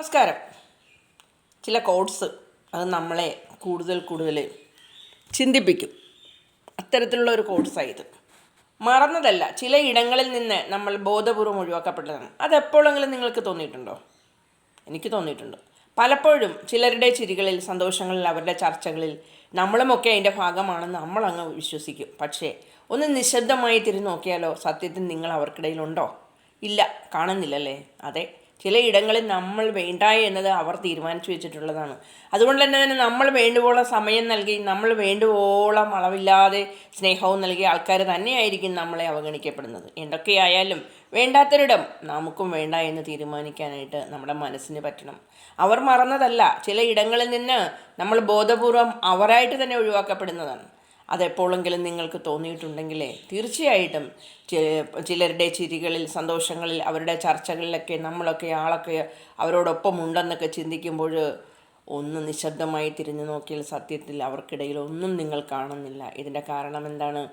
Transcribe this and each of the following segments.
നമസ്കാരം. ചില കോഡ്സ് അത് നമ്മളെ കൂടുതൽ ചിന്തിപ്പിക്കും. അത്തരത്തിലുള്ള ഒരു കോഡ്സായത് മറന്നതല്ല, ചില ഇടങ്ങളിൽ നിന്ന് നമ്മൾ ബോധപൂർവം ഒഴിവാക്കപ്പെട്ടതാണ്. അതെപ്പോഴെങ്കിലും നിങ്ങൾക്ക് തോന്നിയിട്ടുണ്ടോ? എനിക്ക് തോന്നിയിട്ടുണ്ട്. പലപ്പോഴും ചിലരുടെ ചിരികളിൽ, സന്തോഷങ്ങളിൽ, അവരുടെ ചർച്ചകളിൽ നമ്മളുമൊക്കെ അതിൻ്റെ ഭാഗമാണെന്ന് നമ്മളങ്ങ് വിശ്വസിക്കും. പക്ഷേ ഒന്ന് നിശബ്ദമായി തിരിഞ്ഞു നോക്കിയാലോ, സത്യത്തിൽ നിങ്ങൾ അവർക്കിടയിലുണ്ടോ? ഇല്ല, കാണുന്നില്ലല്ലേ? അതെ, ചില ഇടങ്ങളിൽ നമ്മൾ വേണ്ട എന്നത് അവർ തീരുമാനിച്ചു വെച്ചിട്ടുള്ളതാണ്. അതുകൊണ്ട് തന്നെ നമ്മൾ വേണ്ടുവോളം സമയം നൽകി, നമ്മൾ വേണ്ടുവോളം അളവില്ലാതെ സ്നേഹവും നൽകിയ ആൾക്കാർ തന്നെയായിരിക്കും നമ്മളെ അവഗണിക്കപ്പെടുന്നത്. എന്തൊക്കെയായാലും വേണ്ടാത്തൊരിടം നമുക്കും വേണ്ട എന്ന് തീരുമാനിക്കാനായിട്ട് നമ്മുടെ മനസ്സിന് പറ്റണം. അവർ മറന്നതല്ല, ചില ഇടങ്ങളിൽ നിന്ന് നമ്മൾ ബോധപൂർവം അവരായിട്ട് തന്നെ ഒഴിവാക്കപ്പെടുന്നതാണ്. അതെപ്പോഴെങ്കിലും നിങ്ങൾക്ക് തോന്നിയിട്ടുണ്ടെങ്കിലേ തീർച്ചയായിട്ടും ചിലരുടെ ചിരികളിൽ, സന്തോഷങ്ങളിൽ, അവരുടെ ചർച്ചകളിലൊക്കെ നമ്മളൊക്കെ ആളൊക്കെ അവരോടൊപ്പം ഉണ്ടെന്നൊക്കെ ചിന്തിക്കുമ്പോൾ ഒന്ന് നിശബ്ദമായി തിരിഞ്ഞു നോക്കിയാൽ സത്യത്തിൽ അവർക്കിടയിൽ ഒന്നും നിങ്ങൾ കാണുന്നില്ല. ഇതിൻ്റെ കാരണം എന്താണ്?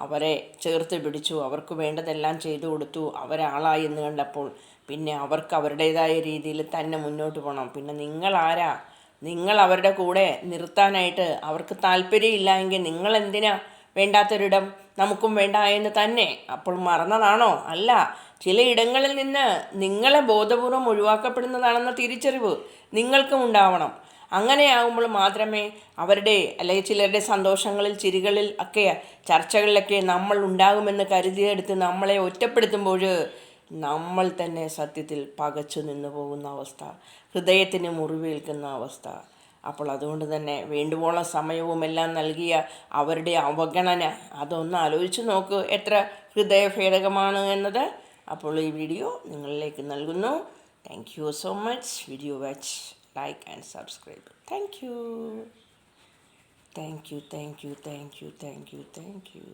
അവരെ ചേർത്ത് പിടിച്ചു, അവർക്ക് വേണ്ടതെല്ലാം ചെയ്തു കൊടുത്തു, അവരാളായി എന്ന് കണ്ടപ്പോൾ പിന്നെ അവർക്ക് അവരുടേതായ രീതിയിൽ തന്നെ മുന്നോട്ട് പോകണം. പിന്നെ നിങ്ങളാരാ? നിങ്ങൾ അവരുടെ കൂടെ നിർത്താനായിട്ട് അവർക്ക് താല്പര്യമില്ല എങ്കിൽ നിങ്ങൾ എന്തിനാ വേണ്ടാത്തൊരിടം നമുക്കും വേണ്ട എന്ന് തന്നെ? അപ്പോൾ മറന്നതാണോ? അല്ല, ചില ഇടങ്ങളിൽ നിന്ന് നിങ്ങളെ ബോധപൂർവം ഒഴിവാക്കപ്പെടുന്നതാണെന്ന തിരിച്ചറിവ് നിങ്ങൾക്കും ഉണ്ടാവണം. അങ്ങനെയാകുമ്പോൾ മാത്രമേ അവരുടെ അല്ലെങ്കിൽ ചിലരുടെ സന്തോഷങ്ങളിൽ, ചിരികളിൽ ഒക്കെ, ചർച്ചകളിലൊക്കെ നമ്മൾ ഉണ്ടാകുമെന്ന് കരുതിയെടുത്ത് നമ്മളെ ഒറ്റപ്പെടുത്തുമ്പോൾ നമ്മൾ തന്നെ സത്യത്തിൽ പകച്ചു നിന്നു പോകുന്ന അവസ്ഥ, ഹൃദയത്തിന് മുറിവേൽക്കുന്ന അവസ്ഥ. അപ്പോൾ അതുകൊണ്ട് തന്നെ വേണ്ടുവോളം സമയവും എല്ലാം നൽകിയ അവരുടെ അവഗണന അതൊന്ന് ആലോചിച്ച് നോക്ക്, എത്ര ഹൃദയഭേദകമാണ് എന്നത്. അപ്പോൾ ഈ വീഡിയോ നിങ്ങളിലേക്ക് നൽകുന്നു. Thank you so much. Video watch, like and subscribe. Thank you, thank you, thank you, thank you, thank you, thank you.